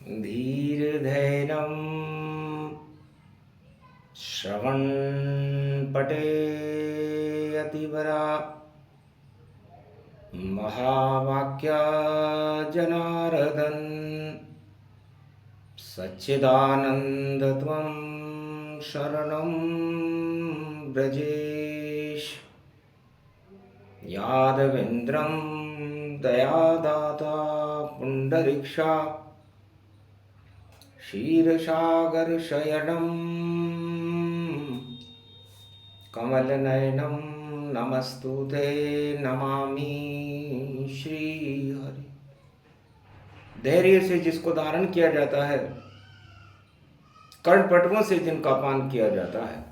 धीर्धैर्यं श्रवणपटे अतिवरा महावाक्या जनार्दन सच्चिदानन्दत्वं शरणं व्रजेश यादवेन्द्रं दयादाता पुण्डरीक्षा क्षीरसागरशयनं कमलनयनं नमस्तुते नमामि श्रीहरि। धैर्य से जिसको धारण किया जाता है, कर्णपटुओं से जिनका पान किया जाता है,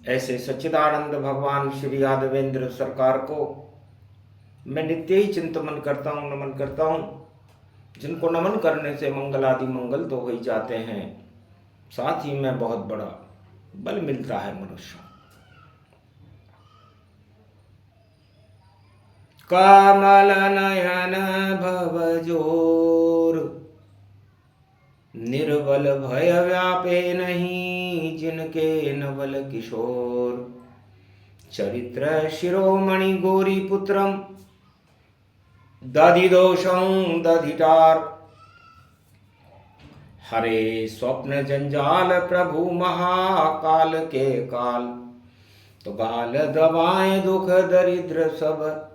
ऐसे सच्चिदानंद भगवान श्री यादवेंद्र सरकार को मैं नित्य ही चिंतन करता हूँ, नमन करता हूँ। जिनको नमन करने से मंगल आदि मंगल तो हो ही जाते हैं, साथ ही में बहुत बड़ा बल मिलता है मनुष्य। कमल नयन भवजोर निर्बल भय व्यापे नहीं, जिनके नवल किशोर चरित्र शिरोमणि गौरी पुत्रम दधिदोषं दधिटार। हरे स्वप्न जंजाल प्रभु महाकाल के काल, तो गाल दबाएं दुख दरिद्र सब,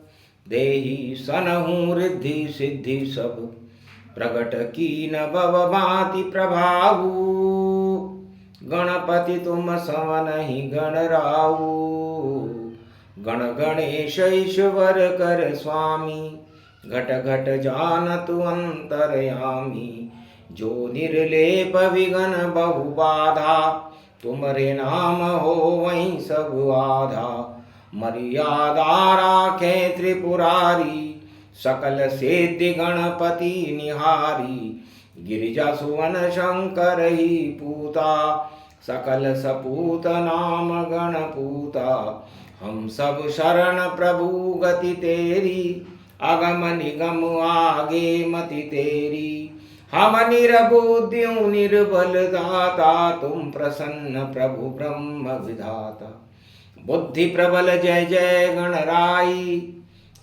देहि सनहु रिद्धि सिद्धि सब। प्रगट कीन भव भांति प्रभाऊ, गणपति तुम सवनहि गणराऊ। गण गणेश ईश्वर कर स्वामी, घट घट जानतु अंतरयामी। जो निर्लेप विघन बहु बाधा, तुमरे नाम हो वहीं सब आधा। मर्यादा राखे त्रिपुरारी, सकल सिद्धि गणपति निहारी। गिरिजा सुवन शंकर ही पूता, सकल सपूत नाम गणपूता। हम सब शरण प्रभु गति तेरी, अगम निगम आगे मति तेरी। हम निरबुद्धियों निर्बल दाता, तुम प्रसन्न प्रभु ब्रह्म विधाता। बुद्धि प्रबल जय जय गणराई,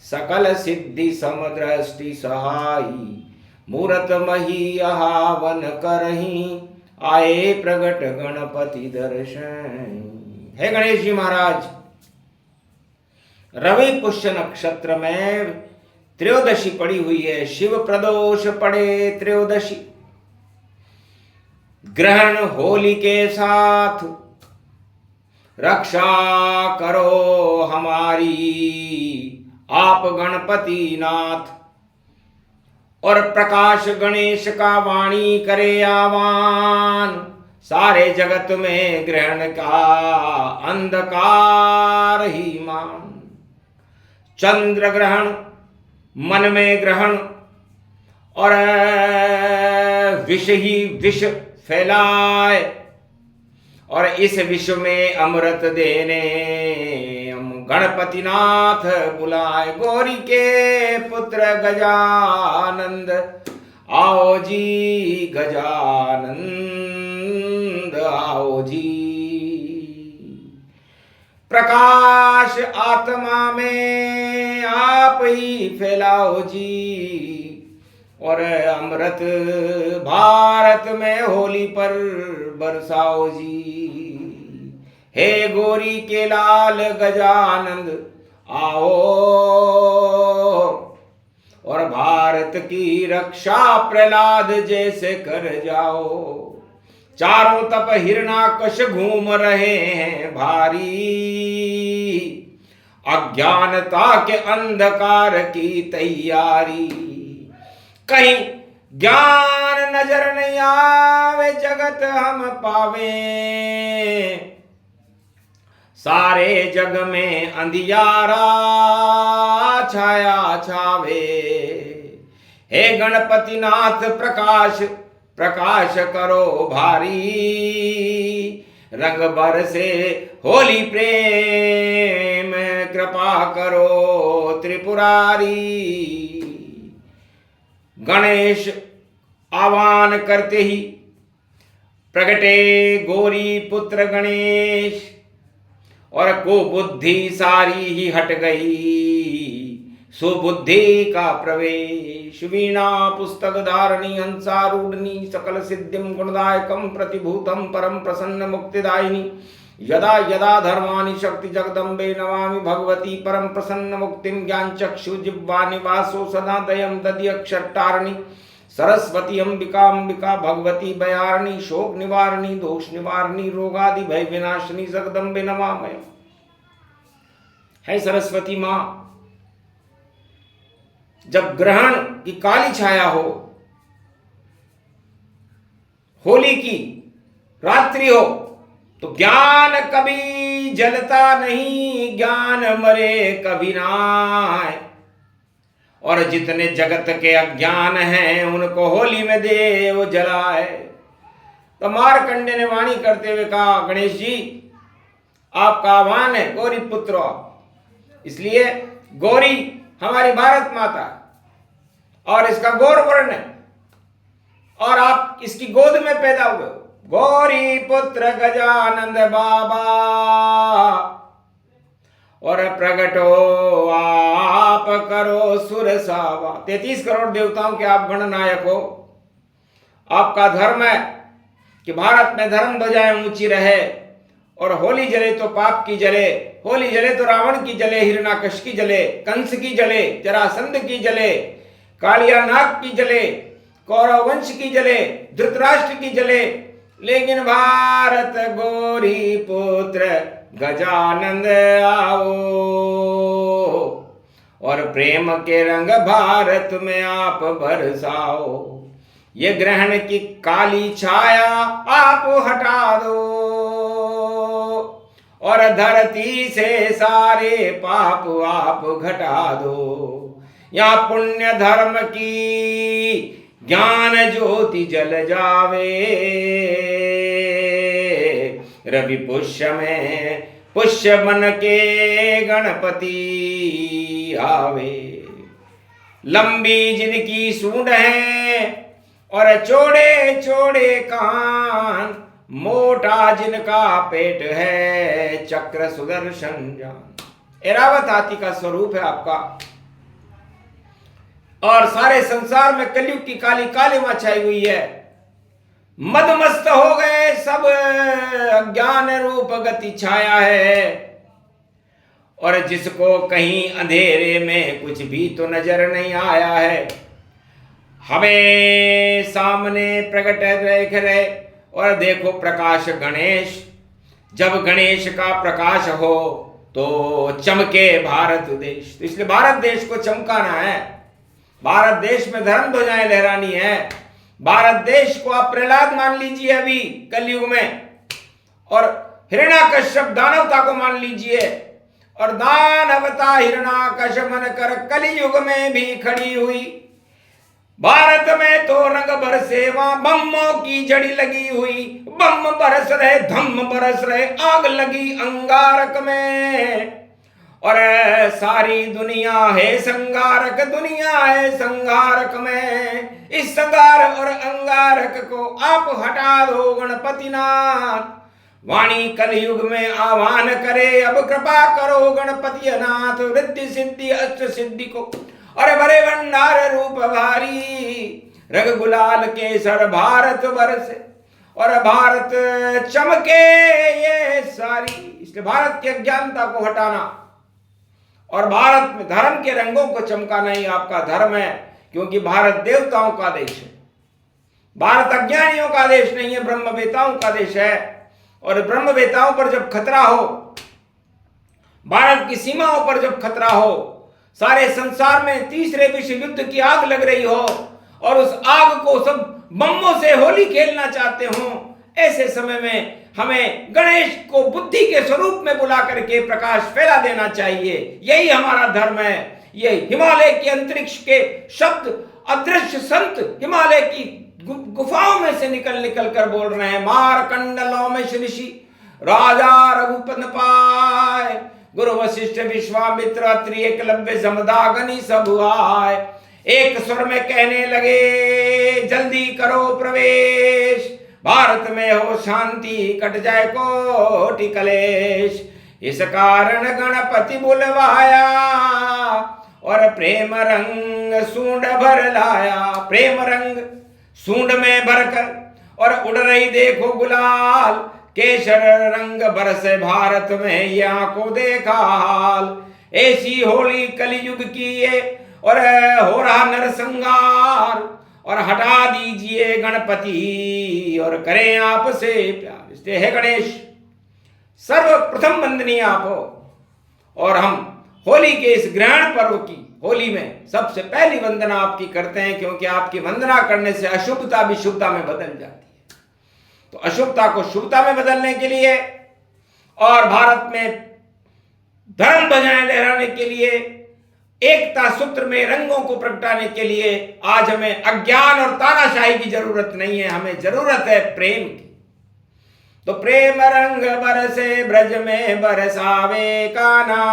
सकल सिद्धि समदृष्टि सहाई। मूरत मही आवन करही, आए प्रगट गणपति दर्शन। हे गणेश जी महाराज, रवि पुष्य नक्षत्र में त्रयोदशी पड़ी हुई है। शिव प्रदोष पड़े त्रयोदशी, ग्रहण होली के साथ। रक्षा करो हमारी आप गणपति नाथ, और प्रकाश गणेश का वाणी करे आह्वान। सारे जगत में ग्रहण का अंधकार ही मान। चंद्र ग्रहण, मन में ग्रहण, और विष ही विष फैलाए, और इस विश्व में अमृत देने हम गणपति नाथ बुलाए। गौरी के पुत्र गजानंद, आओ जी गजानंद आओ जी। प्रकाश आत्मा में आप ही फैलाओ जी, और अमृत भारत में होली पर बरसाओ जी। हे गौरी के लाल गजानंद आओ, और भारत की रक्षा प्रहलाद जैसे कर जाओ। चारों तरफ हिरणाकश घूम रहे हैं भारी, अज्ञानता के अंधकार की तैयारी। कहीं ज्ञान नजर नहीं आवे, जगत हम पावे। सारे जग में अंधियारा छाया छावे। हे गणपति नाथ प्रकाश प्रकाश करो भारी, रंग बरसे होली प्रेम कृपा करो त्रिपुरारी। गणेश आह्वान करते ही प्रगटे गौरी पुत्र गणेश, और कुबुद्धि सारी ही हट गई, सुबुद्धि का प्रवेश। वीणा पुस्तक धारणी हंसारूढ़नी सकल सिद्धिम गुणदायकम प्रतिभूतम परम प्रसन्न मुक्तिदायिनी, यदा यदा धर्मानि शक्ति जगदम्बे नमामि भगवती परम प्रसन्न मुक्तिम, ज्ञान चक्षु जिह्वा निवासो सदा दयम दधि अक्षट्टारिणी, सरस्वती अंबिका भगवती भयारिणी, शोक निवारणी दोष निवारणी रोगादि भय विनाशिनी जगदम्बे नमामि। है सरस्वती मां, जब ग्रहण की काली छाया हो, होली की रात्रि हो, तो ज्ञान कभी जलता नहीं, ज्ञान मरे कभी नाय। और जितने जगत के अज्ञान हैं उनको होली में देव जलाए। तो मार्कंडे ने वाणी करते हुए कहा, गणेश जी आपका आह्वान है गौरी पुत्र, इसलिए गौरी हमारी भारत माता और इसका गौर वर्ण है, और आप इसकी गोद में पैदा हुए, गौरी पुत्र गजानंद बाबा, और प्रगटो आप करो सुर सावा। 33 करोड़ देवताओं के आप गणनायक हो। आपका धर्म है कि भारत में धर्म ध्वजाएं ऊंची रहे, और होली जले तो पाप की जले, होली जले तो रावण की जले, हिरण्याकश की जले, कंस की जले, जरासंध की जले, कालिया नाग की जले, कौरव वंश की जले, धृतराष्ट्र की जले, लेकिन भारत गौरी पुत्र गजानंद आओ, और प्रेम के रंग भारत में आप बरसाओ। ये ग्रहण की काली छाया आप हटा दो, और धरती से सारे पाप आप घटा दो। या पुण्य धर्म की ज्ञान ज्योति जल जावे, रवि पुष्य में पुष्य मन के गणपति आवे। लंबी जिनकी सूंड है और चौड़े चौड़े कान, मोटा जिनका पेट है चक्र सुदर्शन जान। ऐरावत हाथी का स्वरूप है आपका, और सारे संसार में कलयुग की काली कालिमा छाई हुई है। मदमस्त हो गए सब, अज्ञान रूप गति छाया है, और जिसको कहीं अंधेरे में कुछ भी तो नजर नहीं आया है, हमें सामने प्रकट देख रहे। और देखो प्रकाश गणेश, जब गणेश का प्रकाश हो तो चमके भारत देश। तो इसलिए भारत देश को चमकाना है, भारत देश में धर्म ध्वजाएं लहरानी है। भारत देश को आप प्रहलाद मान लीजिए अभी कलयुग में, और हिरण्याकश्यप दानवता को मान लीजिए, और दानवता हिरण्याकश मन कर कलयुग में भी खड़ी हुई। भारत में तो रंग बरसे, वहां बम्मों की जड़ी लगी हुई, बम बरस रहे, धम्म बरस रहे, आग लगी अंगारक में। और सारी दुनिया है संगारक, दुनिया है संगारक में। इस संगार और अंगारक को आप हटा दो गणपतिनाथ। वाणी कलयुग में आह्वान करे, अब कृपा करो गणपति अनाथ। वृद्धि सिद्धि अष्ट सिद्धि को और बड़े भंडार रूप भारी, रग गुलाल केसर भारत वर्ष, और भारत चमके ये सारी। इसलिए भारत की अज्ञानता को हटाना और भारत में धर्म के रंगों को चमकाना ही आपका धर्म है, क्योंकि भारत देवताओं का देश है। भारत अज्ञानियों का देश नहीं है, ब्रह्मवेताओं का देश है। और ब्रह्मवेताओं पर जब खतरा हो, भारत की सीमाओं पर जब खतरा हो, सारे संसार में तीसरे विश्व युद्ध की आग लग रही हो, और उस आग को सब बम्बों से होली खेलना चाहते हो, ऐसे समय में हमें गणेश को बुद्धि के स्वरूप में बुला करके प्रकाश फैला देना चाहिए। यही हमारा धर्म है। ये हिमालय के अंतरिक्ष के शब्द अदृश्य संत हिमालय की गुफाओं में से निकल कर बोल रहे हैं। मारकंडलों में ऋषि राजा रघुपति पाए, गुरु वशिष्ठ विश्वामित्र अत्रि एकलव्य जमदाग्नि सब आए। एक स्वर में कहने लगे जल्दी करो प्रवेश, भारत में हो शांति कट जाए कोटि कलेश। इस कारण गणपति बुलवाया और प्रेम रंग सूंड भर लाया। प्रेम रंग सूंड में भरकर और उड़ रही देखो गुलाल, केसर रंग बरसे भारत में ये आंखों देखा हाल। ऐसी होली कलयुग की ये और हो रहा नरसंहार, और हटा दीजिए गणपति और करें आपसे प्यार। इसलिए है गणेश सर्वप्रथम वंदनीय आप हो, और हम होली के इस ग्रहण पर्व की होली में सबसे पहली वंदना आपकी करते हैं, क्योंकि आपकी वंदना करने से अशुभता भी शुभता में बदल जाती है। तो अशुभता को शुभता में बदलने के लिए और भारत में धर्म ध्वजाएं लहराने के लिए, एकता सूत्र में रंगों को प्रगटाने के लिए आज हमें अज्ञान और तानाशाही की जरूरत नहीं है, हमें जरूरत है प्रेम की। तो प्रेम रंग बरसे ब्रज में बरसावे कान्हा,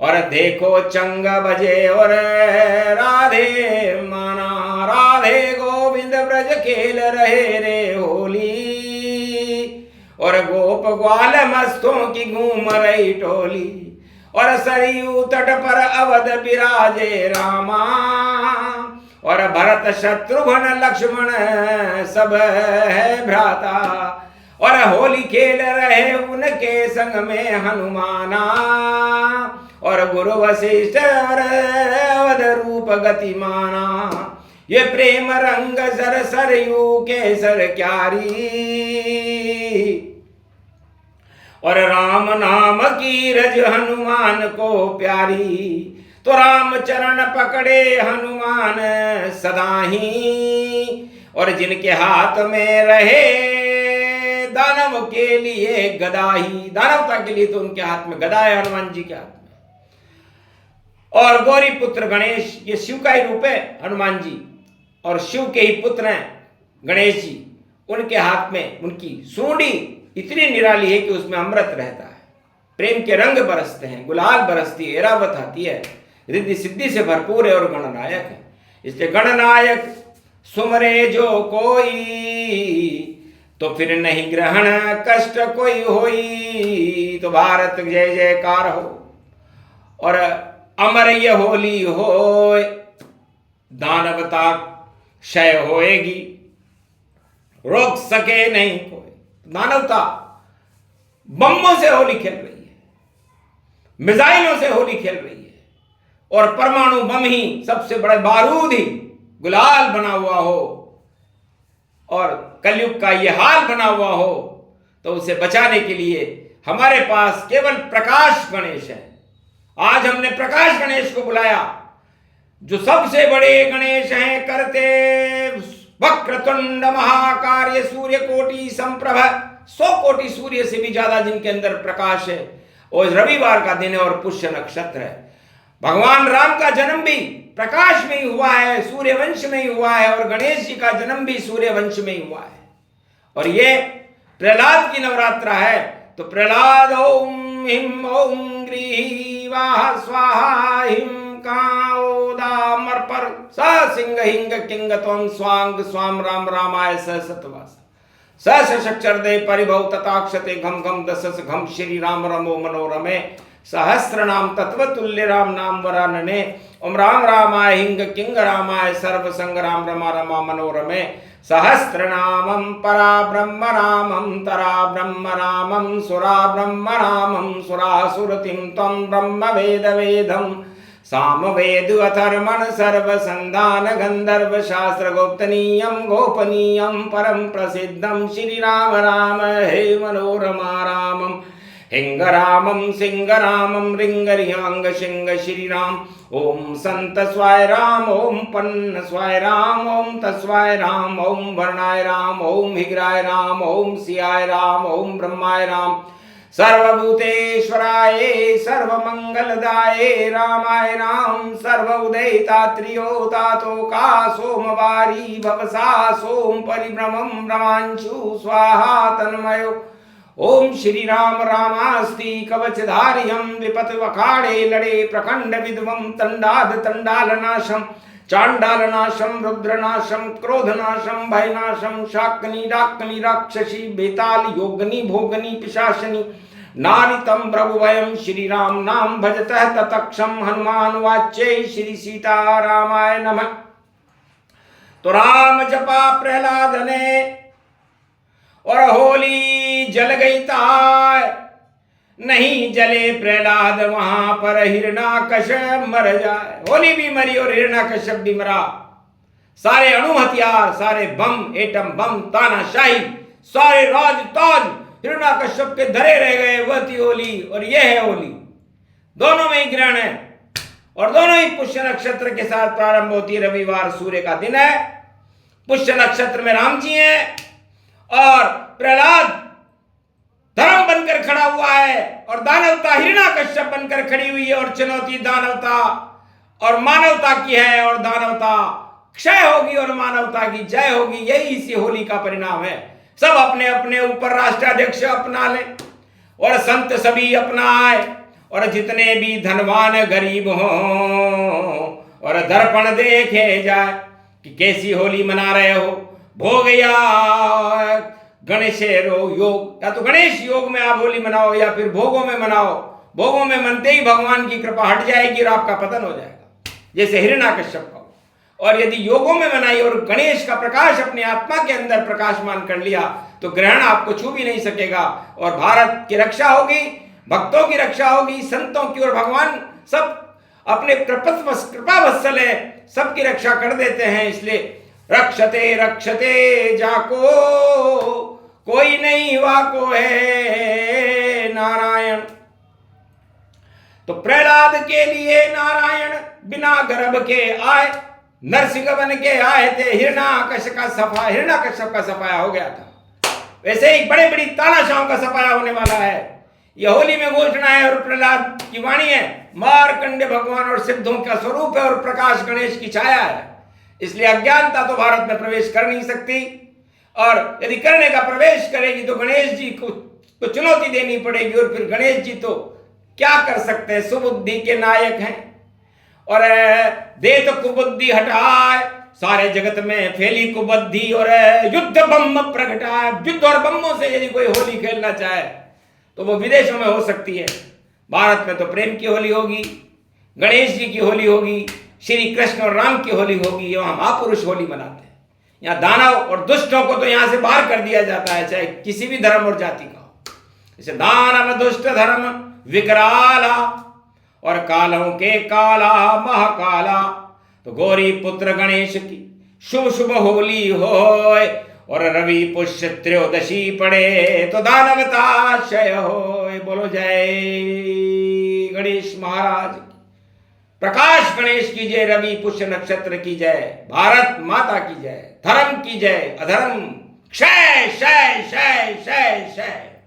और देखो चंग बजे और राधे माना। राधे गोविंद ब्रज खेल रहे रे होली, और गोप ग्वाल मस्तों की घूम रही टोली। और सरयू तट पर अवध विराजे रामा, और भरत शत्रुघ्न लक्ष्मण सब है भ्राता। और होली खेल रहे उनके संग में हनुमाना, और गुरु वशिष्ठ और अवध रूप गतिमाना। ये प्रेम रंग सर सरयू के सर क्यारी, और राम नाम की रज हनुमान को प्यारी। तो राम चरण पकड़े हनुमान सदा ही, और जिनके हाथ में रहे दानव के लिए गदा ही। दानवता के लिए तो उनके हाथ में गदा है, हनुमान जी के हाथ में। और गौरी पुत्र गणेश, ये शिव का ही रूप है हनुमान जी, और शिव के ही पुत्र हैं गणेश जी। उनके हाथ में उनकी सूंडी इतनी निराली है कि उसमें अमृत रहता है, प्रेम के रंग बरसते हैं, गुलाल बरसती है, एरावत आती है, रिद्धि सिद्धि से भरपूर है और गणनायक है। इसलिए गणनायक सुमरे जो कोई, तो फिर नहीं ग्रहण कष्ट कोई होई। तो भारत जय जयकार हो, और अमर ये होली होए, दानवता क्षय होएगी, रोक सके नहीं कोई। दानवता बम्बों से होली खेल रही है, मिसाइलों से होली खेल रही है, और परमाणु बम ही सबसे बड़े बारूद ही गुलाल बना हुआ हो, और कलयुग का ये हाल बना हुआ हो, तो उसे बचाने के लिए हमारे पास केवल प्रकाश गणेश है। आज हमने प्रकाश गणेश को बुलाया, जो सबसे बड़े गणेश हैं, करते वक्रतुंड महाकार्य सूर्य कोटि संप्रभ। 100 कोटि सूर्य से भी ज्यादा जिनके अंदर प्रकाश है। और रविवार का दिन है और पुष्य नक्षत्र है। भगवान राम का जन्म भी प्रकाश में ही हुआ है, सूर्य वंश में ही हुआ है, और गणेश जी का जन्म भी सूर्य वंश में ही हुआ है। और ये प्रहलाद की नवरात्रा है, तो प्रहलाद ओम हिम ओम ग्रीवा स्वाहा हिम काओदामर पर स सिंह हिंग किंग त्वं स्वांग स्वाम राम रामाय स सतवास स शक्षर दे परिभव तथाक्षते घम घम दसस घम श्री राम रमो मनोरमे सहस्र नाम तत्वतुल्य राम नाम वरानने। ओम राम रामाय हिंग किंग रामाय सर्व संग राम रमा रमा मनोरमे। सहस्र नामं परा ब्रह्म रामं तरा ब्रह्म रामं सुरा ब्रह्म रामं सुरासुरतिं त्वं ब्रह्म वेद वेदं साम वेद अथर्मण सर्व संधान गंधर्व शास्त्र गोपनीयं गोपनीयं परम प्रसिद्धं श्री राम राम हे मनोरमा रामं हिंग रामं सिंह रामं रिंग रियांग सिंह श्री राम। ओम संत स्वाय राम ओम पन्न स्वाय राम ओम तस्वाय राम ओम वर्णाय राम ओम हिग्राय राम ओम सियाय राम ओम ब्रह्माय राम सर्वभूतेश्वराय सर्वमंगलदाय रामाय राम सर्व उदयिता त्रियोतातो का सोमवारी भवसा सोम परिभ्रमं ब्रह्मांशु स्वाहा तन्मयो। ओम श्री राम रामास्ति कवचधारियं विपत वखाड़े लड़े प्रखंड विद्वं तंडाद तंडाल नाशम चांडालनाशम, रुद्रनाशम, क्रोधनाशम, भयनाशम, शाकनी, डाकनी, राक्षसी, बेताल, योगनी, भोगनी, पिशाचनी, नारितम प्रभुभयम, श्री राम नाम भजतः ततक्षम, हनुमान वाच्य श्री सीता रामाय नमः। तो राम जपा प्रहलाद ने और होली जल गई ताय, नहीं जले प्रहलाद वहां पर हिरणाकश्यप मर जाए। होली भी मरी और हिरणाकश्यप भी मरा। सारे अणु हथियार, सारे बम, एटम बम, तानाशाही, सारे राज ताज हिरणाकश्यप के धरे रह गए। वह थी होली और यह है होली। दोनों में ही ग्रहण है और दोनों ही पुष्य नक्षत्र के साथ प्रारंभ होती है। रविवार सूर्य का दिन है। पुष्य नक्षत्र में राम जी हैं और प्रहलाद धर्म बनकर खड़ा हुआ है और दानवता हिरणाकश्यप बनकर खड़ी हुई है। और चुनौती दानवता और मानवता की है और दानवता क्षय होगी और मानवता की जय होगी। यही इसी होली का परिणाम है। सब अपने अपने ऊपर राष्ट्राध्यक्ष अपना ले और संत सभी अपनाए और जितने भी धनवान गरीब हो और दर्पण देखे जाए कि कैसी होली मना रहे हो। भोग या गणेशेरो योग, या तो गणेश योग में आप होली मनाओ या फिर भोगों में मनाओ। भोगों में मनते ही भगवान की कृपा हट जाएगी और आपका पतन हो जाएगा, जैसे हिरणाकश्यप का। और यदि योगों में मनाई और गणेश का प्रकाश अपनी आत्मा के अंदर प्रकाशमान कर लिया तो ग्रहण आपको छू भी नहीं सकेगा और भारत की रक्षा होगी, भक्तों की रक्षा होगी, संतों की। और भगवान सब अपने कृपा वत्सल है, सबकी रक्षा कर देते हैं। इसलिए रक्षते रक्षते जाको कोई नहीं वाको है नारायण। तो प्रहलाद के लिए नारायण बिना गर्भ के आए, नरसिंह बन के आए थे। हिरणाकश्यप का सफाया हो गया था। वैसे ही बड़े बड़ी तानाशाहों का सफाया होने वाला है। यह होली में घोषणा है और प्रहलाद की वाणी है। मार्कंडे भगवान और सिद्धों का स्वरूप है और प्रकाश गणेश की छाया है। इसलिए अज्ञानता तो भारत में प्रवेश कर नहीं सकती और यदि करने का प्रवेश करेगी तो गणेश जी को चुनौती देनी पड़ेगी। और फिर गणेश जी तो क्या कर सकते हैं, सुबुद्धि के नायक हैं और दे तो कुबुद्धि हटाए, सारे जगत में फैली कुबुद्धि और युद्ध बम प्रगटाए। युद्ध और बम्बों से यदि कोई होली खेलना चाहे तो वो विदेशों में हो सकती है। भारत में तो प्रेम की होली होगी, गणेश जी की होली होगी, श्री कृष्ण और राम की होली होगी। यहाँ महापुरुष होली मनाते हैं। यहाँ दानव और दुष्टों को तो यहाँ से बाहर कर दिया जाता है, चाहे किसी भी धर्म और जाति का हो। जैसे दानव दुष्ट धर्म विकराला और कालों के काला महाकाला। तो गौरी पुत्र गणेश की शुभ शुभ होली होय और रवि पुष्य त्रयोदशी पड़े तो दानवता क्षय होय। बोलो जय गणेश महाराज की। प्रकाश गणेश की जय, रवि पुष्य नक्षत्र की जय, भारत माता की जय, धर्म की जय, अधर्म क्षय क्षय क्षय क्षय क्षय।